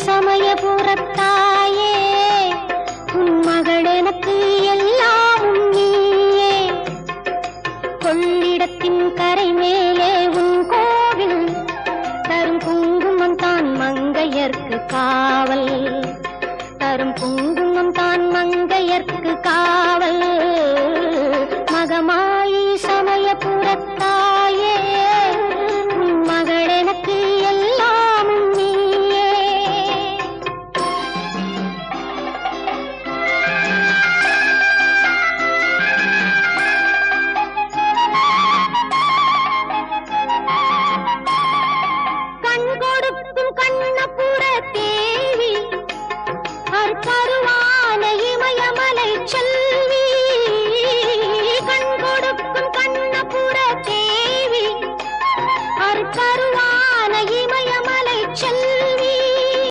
சமயபுரத்தாயே உன் மகள் எனக்கு எல்லாமும் நீயே. கொள்ளிடத்தின் கரை மேலே உன் கோவில் தரும் குங்குமம் தான் மங்கையர்க்கு காவல். தரும் குங்குமம் தான் மங்கையர்க்கு காவல். மகமா